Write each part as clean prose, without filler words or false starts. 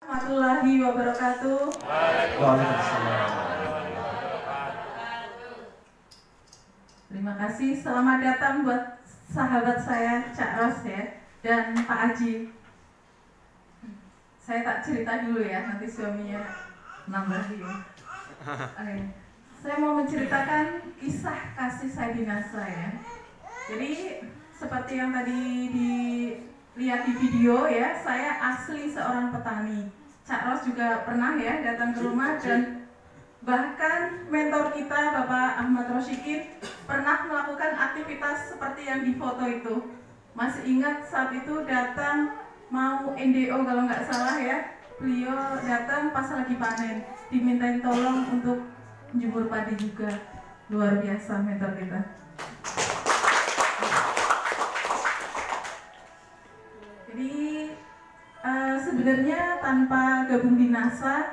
Warahmatullahi wabarakatuh. Waalaikumsalam. Terima kasih. Selamat datang buat sahabat saya Cak Ros ya dan Pak Aji. Saya tak cerita dulu ya, nanti suaminya nambahin. Saya mau menceritakan kisah kasih saya di NASA ya. Jadi seperti yang tadi dilihat di video ya, saya asli seorang petani. Cak Ros juga pernah ya datang ke rumah, dan bahkan mentor kita Bapak Ahmad Rosyikin pernah melakukan aktivitas seperti yang di foto itu. Masih ingat saat itu datang mau NDO kalau nggak salah ya, beliau datang pas lagi panen, dimintain tolong untuk menjemur padi juga. Luar biasa mentor kita. Jadi sebenarnya tanpa gabung di NASA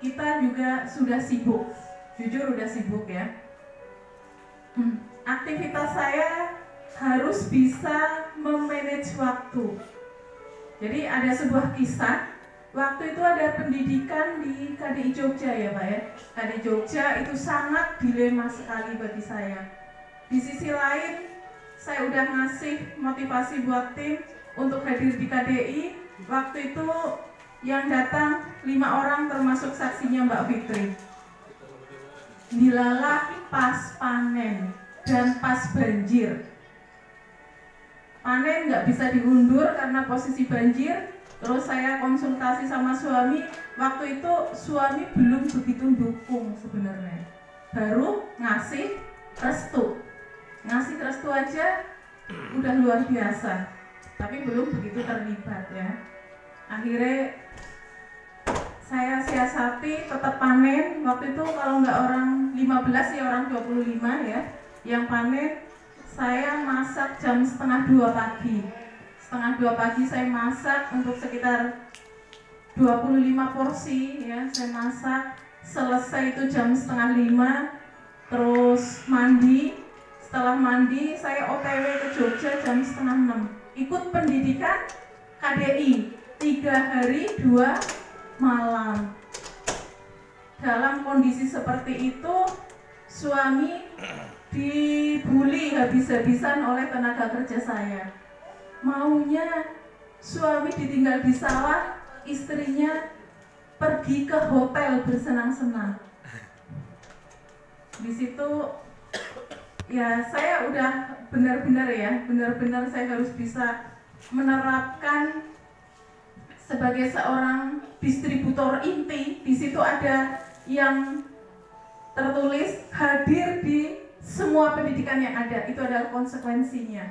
kita juga sudah sibuk, jujur udah sibuk ya. Aktivitas saya harus bisa memanage waktu. Jadi ada sebuah kisah, waktu itu ada pendidikan di KDI Jogja ya Pak ya. KDI Jogja itu sangat dilema sekali bagi saya. Di sisi lain, saya udah ngasih motivasi buat tim untuk hadir di KDI. Waktu itu yang datang 5 orang termasuk saksinya Mbak Fitri. Dilalah pas panen dan pas banjir. Panen nggak bisa diundur karena posisi banjir. Terus saya konsultasi sama suami. Waktu itu suami belum begitu dukung sebenarnya. Baru ngasih restu. Ngasih restu aja udah luar biasa. Tapi belum begitu terlibat ya. Akhirnya saya siasati tetap panen. Waktu itu kalau nggak orang 15 ya orang 25 ya yang panen. Saya masak jam 1:30 pagi. 1:30 pagi saya masak untuk sekitar 25 porsi ya. Saya masak, selesai itu jam 4:30. Terus mandi. Setelah mandi saya OTW ke Jogja jam 5:30. Ikut pendidikan KDI 3 hari 2 malam. Dalam kondisi seperti itu suami dibully habis-habisan oleh tenaga kerja saya. Maunya suami ditinggal di sawah, istrinya pergi ke hotel bersenang-senang. Di situ ya saya udah benar-benar saya harus bisa menerapkan sebagai seorang distributor inti. Di situ ada yang tertulis hadir di semua pendidikan yang ada, itu adalah konsekuensinya.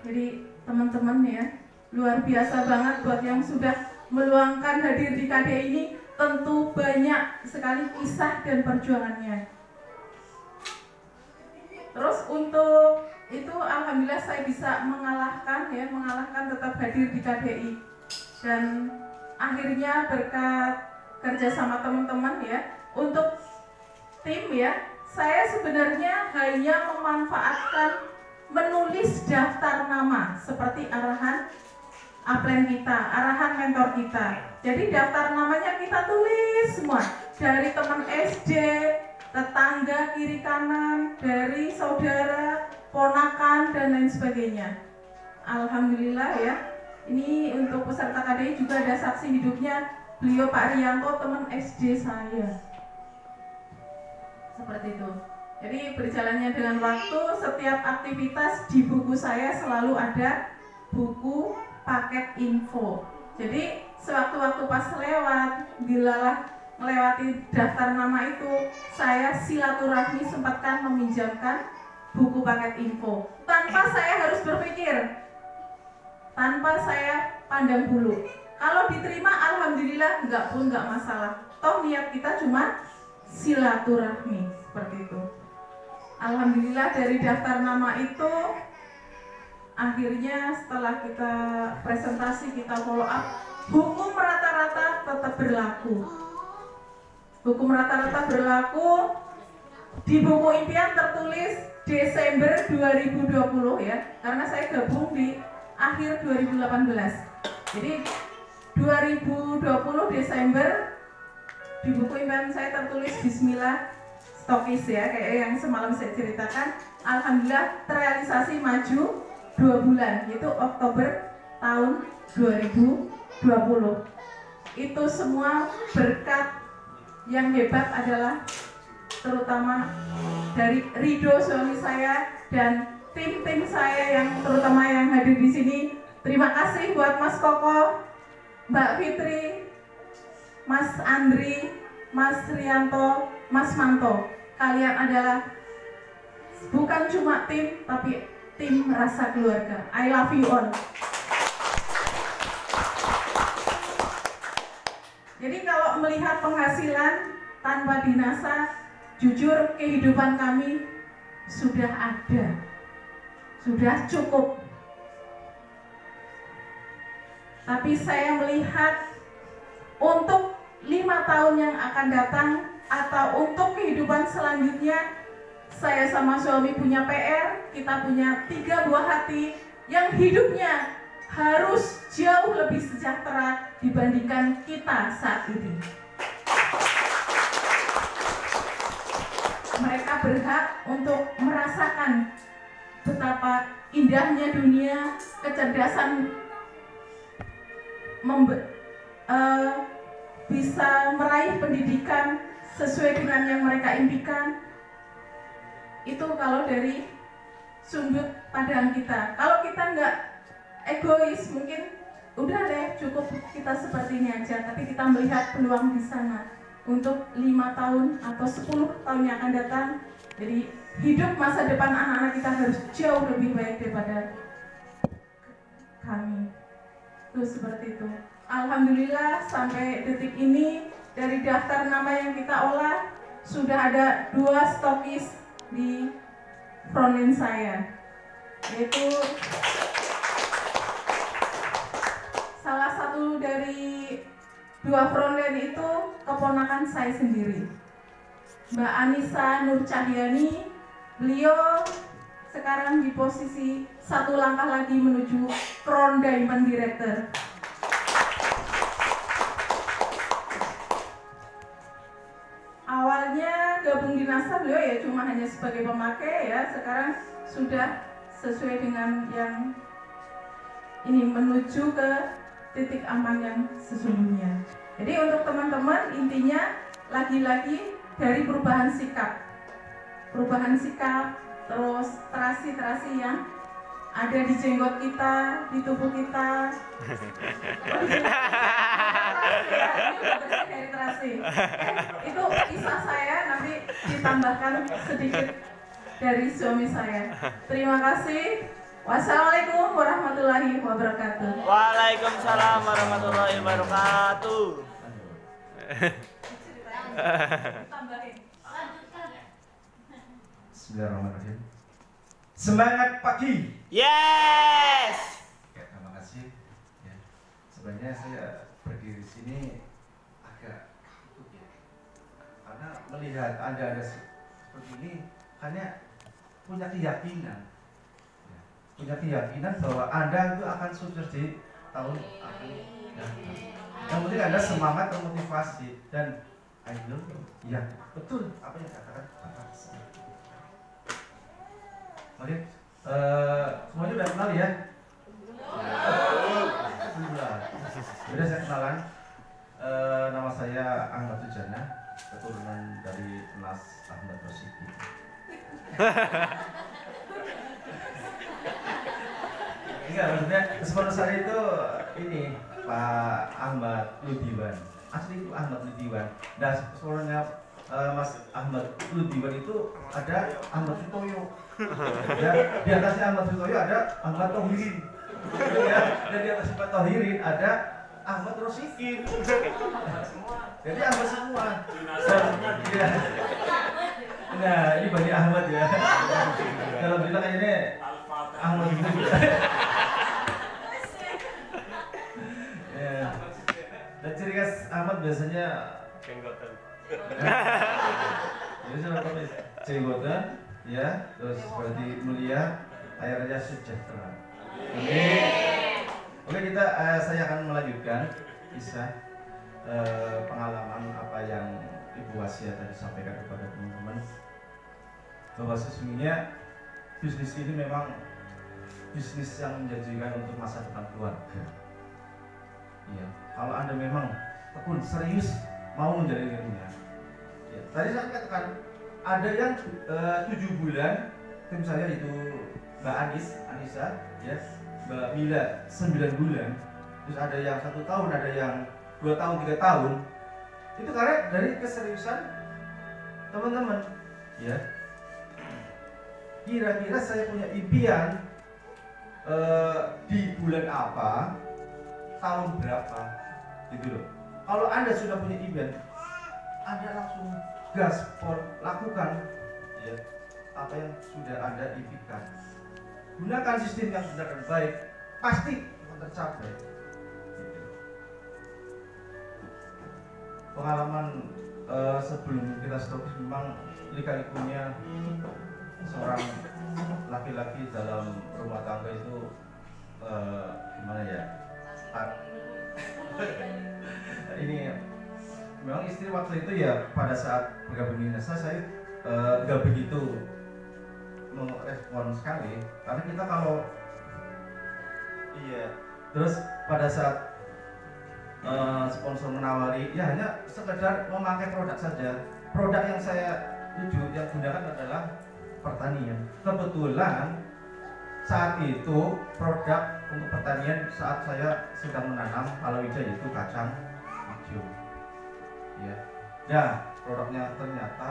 Jadi teman-teman ya, luar biasa banget buat yang sudah meluangkan hadir di KDI ini. Tentu banyak sekali kisah dan perjuangannya. Terus untuk itu alhamdulillah saya bisa mengalahkan tetap hadir di KDI. Dan akhirnya berkat kerjasama teman-teman ya, untuk tim ya, saya sebenarnya hanya memanfaatkan menulis daftar nama seperti arahan upline kita, arahan mentor kita. Jadi daftar namanya kita tulis semua, dari teman SD, tetangga kiri kanan, dari saudara, ponakan dan lain sebagainya. Alhamdulillah ya. Ini untuk peserta KDI juga ada saksi hidupnya, beliau Pak Rianto, teman SD saya. Seperti itu. Jadi berjalannya dengan waktu, setiap aktivitas di buku saya selalu ada buku paket info. Jadi sewaktu-waktu pas lewat, dilalah melewati daftar nama itu, saya silaturahmi sempatkan meminjamkan buku paket info. Tanpa saya harus berpikir, tanpa saya pandang bulu. Kalau diterima alhamdulillah, enggak masalah. Toh niat kita cuma silaturahmi, seperti itu. Alhamdulillah dari daftar nama itu akhirnya setelah kita presentasi, kita follow up, hukum rata-rata tetap berlaku. Hukum rata-rata berlaku. Di buku impian tertulis Desember 2020 ya, karena saya gabung di akhir 2018. Jadi 2020 Desember di buku impian saya tertulis Bismillah stokis ya, kayak yang semalam saya ceritakan. Alhamdulillah terrealisasi maju 2 bulan, yaitu Oktober tahun 2020. Itu semua berkat yang hebat adalah terutama dari Rido suami saya dan tim-tim saya yang terutama yang hadir di sini. Terima kasih buat Mas Koko, Mbak Fitri, Mas Andri, Mas Rianto, Mas Manto. Kalian adalah bukan cuma tim, tapi tim rasa keluarga. I love you all. Jadi kalau melihat penghasilan tanpa dinasa, jujur kehidupan kami sudah ada, sudah cukup. Tapi saya melihat untuk 5 tahun yang akan datang atau untuk kehidupan selanjutnya, saya sama suami punya PR, kita punya 3 buah hati yang hidupnya harus jauh lebih sejahtera dibandingkan kita saat ini. Mereka berhak untuk merasakan betapa indahnya dunia, kecerdasan bisa meraih pendidikan sesuai dengan yang mereka impikan. Itu kalau dari sudut pandang kita. Kalau kita nggak egois, mungkin udah deh cukup kita seperti ini aja, tapi kita melihat peluang di sana untuk 5 tahun atau 10 tahun yang akan datang. Jadi hidup masa depan anak-anak kita harus jauh lebih baik daripada kami. Itu seperti itu. Alhamdulillah sampai detik ini dari daftar nama yang kita olah sudah ada 2 stokis di frontend saya, yaitu salah satu dari 2 frontend itu keponakan saya sendiri, Mbak Anissa Nur Cahyani. Beliau sekarang di posisi 1 langkah lagi menuju Crown Diamond Director. Awalnya gabung di NASA beliau ya cuma hanya sebagai pemakai ya, sekarang sudah sesuai dengan yang ini menuju ke titik aman yang sesungguhnya. Jadi untuk teman-teman intinya lagi-lagi dari perubahan sikap, terus terasi yang ada di jenggot kita, di tubuh kita. Dari terasi. Itu kisah saya, nanti ditambahkan sedikit dari suami saya. Terima kasih. Wassalamualaikum warahmatullahi wabarakatuh. Waalaikumsalam warahmatullahi wabarakatuh. Bismillahirrahmanirrahim. Semangat pagi. Yes. Ya, terima kasih. Ya. Sebenarnya saya berdiri di sini agak takut ya, karena melihat Anda ada seperti ini, hanya punya keyakinan, bahwa Anda itu akan sukses di tahun akan datang. Yang penting Anda semangat, termotivasi, dan ayo, ya betul apa yang katakan Bapak. Oke, semuanya udah kenal ya? Sudah saya kenalan. Nama saya Ahmad Tujana, keturunan dari Mas Ahmad Rosidi. Enggak, maksudnya sponsor itu ini Pak Ahmad Ludiwan. Asli itu Ahmad Ludiwan. Dan sponsornya Mas Ahmad Ludiwan itu ada Ahmad Sutoyo. Ya, di atasnya Ahmad Sutoyo ada Ahmad Tohirin. Ya, dan di atas Ahmad Tohirin ada Ahmad Rosikin. Jadi Ahmad semua. Ya. Nah, ini Bani Ahmad ya. Kalau bilang ini Ahmad juga. Ya. Dan ciri khas Ahmad biasanya Jenggotan. Biasanya jenggotan, ya, terus berarti mulia, airnya sejahtera. Oke, saya akan melanjutkan. kisah pengalaman apa yang Ibu Wasia tadi sampaikan kepada teman-teman, bahwa sesungguhnya bisnis ini memang bisnis yang menjanjikan untuk masa depan keluarga. Iya, kalau Anda memang tekun serius mau menjalaninya. Ya, tadi saya katakan ada yang 7 bulan, tim saya itu Mbak Anissa, ya, Mbak Mila 9 bulan, terus ada yang 1 tahun, ada yang 2 tahun, 3 tahun. Itu karena dari keseriusan teman-teman. Ya, kira-kira saya punya impian di bulan apa, tahun berapa, gitu loh. Kalau Anda sudah punya impian, Anda langsung gaspol lakukan, ya, apa yang sudah Anda impikan. Gunakan sistem yang benar dan baik, pasti akan tercapai. Gitu. Pengalaman sebelum kita stokis memang lika-likunya seorang laki-laki dalam rumah tangga itu gimana ya? Ini memang istri waktu itu ya pada saat bergabung di NASA saya nggak begitu merespon sekali, karena kita kalau terus pada saat sponsor menawari ya hanya sekedar memakai produk saja. Produk yang saya tuju yang gunakan adalah pertanian. Kebetulan saat itu produk untuk pertanian saat saya sedang menanam palawija, yaitu kacang hijau. Ya. Dan produknya ternyata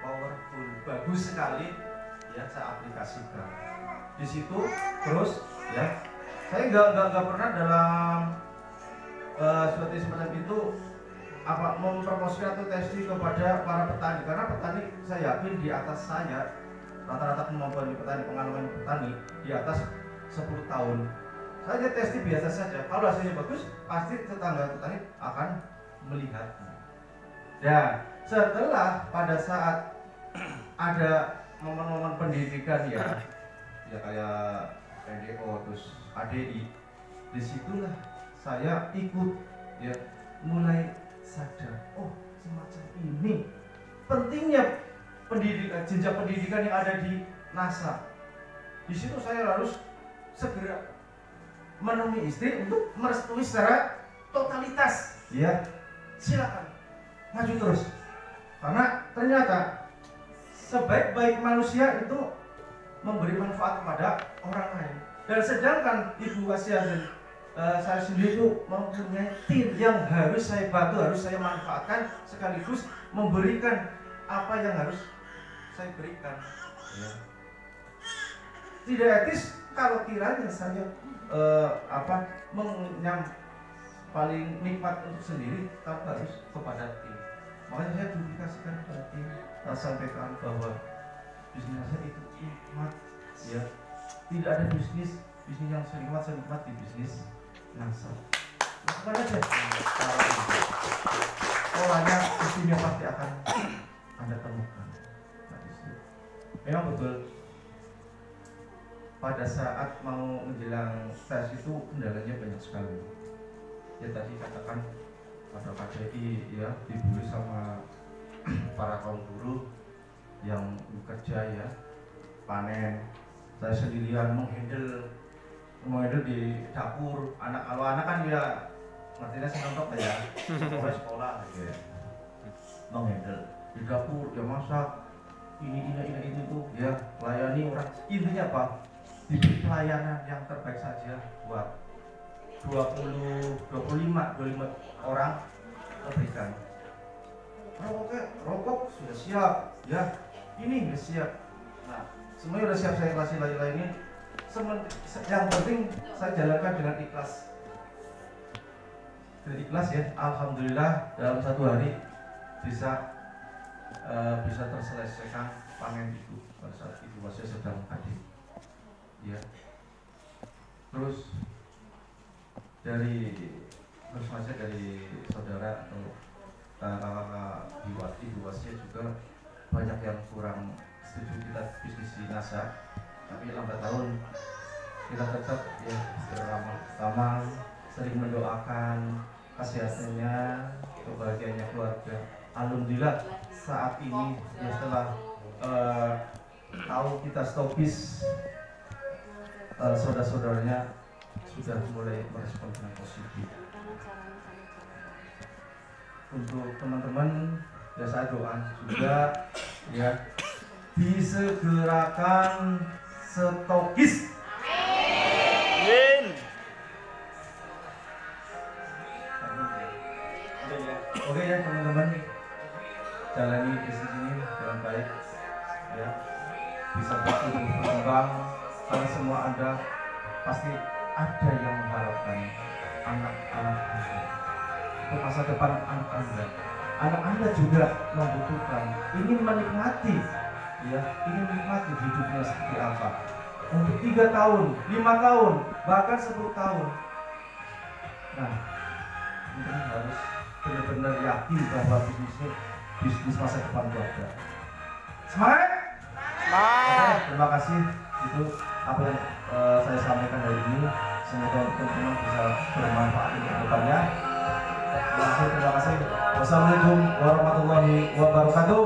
powerful, bagus sekali, ya, saya aplikasikan. Di situ terus ya saya nggak pernah dalam seperti semacam itu apa mempromosikan atau testing kepada para petani, karena petani saya yakin di atas saya rata-rata kemampuan di petani, pengalaman di petani di atas 10 tahun. Saya testing biasa saja, kalau hasilnya bagus pasti tetangga petani akan melihatnya. Dan setelah pada saat ada momen-momen pendidikan ya kayak NDO terus ADI, disitulah saya ikut ya mulai sadar, oh semacam ini pentingnya pendidikan, jenjang pendidikan yang ada di NASA. Di situ saya harus segera menemui istri untuk merestui secara totalitas. Ya, silakan maju terus, karena ternyata sebaik-baik manusia itu memberi manfaat kepada orang lain. Dan sedangkan Ibu Wasia dan saya sendiri itu mempunyai tim yang harus saya bantu, harus saya manfaatkan, sekaligus memberikan apa yang harus saya berikan. Ya. Tidak etis kalau kiranya saya paling nikmat untuk sendiri, tapi harus kepada tim. Makanya saya publikasikan kepada tim, saya sampaikan bahwa bisnis saya itu nikmat, ya. Tidak ada bisnis yang senikmat di bisnis NASA. Lakukan aja. Polanya sistemnya pasti akan Anda temukan. Memang betul. Pada saat mau menjelang tes itu kendalanya banyak sekali. Ya tadi katakan pada KDI ya dibully sama para kaum buruh yang bekerja ya panen. Saya sendirian menghandle di dapur. Kalau anak kan ya ngertinya senontok ya sekolah gitu ya. Menghandle di dapur ya masak ini tuh ya layani orang, intinya apa, diberi pelayanan yang terbaik saja buat 25 orang berikan. Rokok sudah siap ya, ini sudah siap. Nah semuanya sudah siap, saya kasih lain-lain ini. Yang penting saya jalankan dengan ikhlas. Dengan ikhlas ya, alhamdulillah dalam 1 hari bisa terselesaikan panen itu pada saat Ibu Wasia sedang hadir. Ya. Terus dari saudara atau kakak Ibu Wasia juga banyak yang kurang setuju kita bisnis di NASA, tapi lambat tahun kita tetap ya istiqomah, sering mendoakan, kesehatannya, kebahagiaannya keluarga. Alhamdulillah saat ini ya setelah tahu kita stopis, saudara-saudaranya sudah mulai merespon dengan positif. Untuk teman-teman ya saya doa juga ya disegerakan stopis. Amin. Oke ya teman-teman, jalani bisnis ini dengan baik ya, bisa berkembang karena semua Anda pasti ada yang mengharapkan anak-anak Anda untuk masa depan anak Anda juga membutuhkan, ingin menikmati ya, ingin menikmati hidupnya seperti apa untuk 3 tahun, 5 tahun, bahkan 10 tahun. Nah, ini harus benar-benar yakin bahwa bisnis masa depan keluarga. Semangat! Semangat. Terima kasih, itu apa yang saya sampaikan hari ini. Semoga teman-teman bisa bermanfaat untuk depannya. Terima kasih. Wassalamualaikum warahmatullahi wabarakatuh.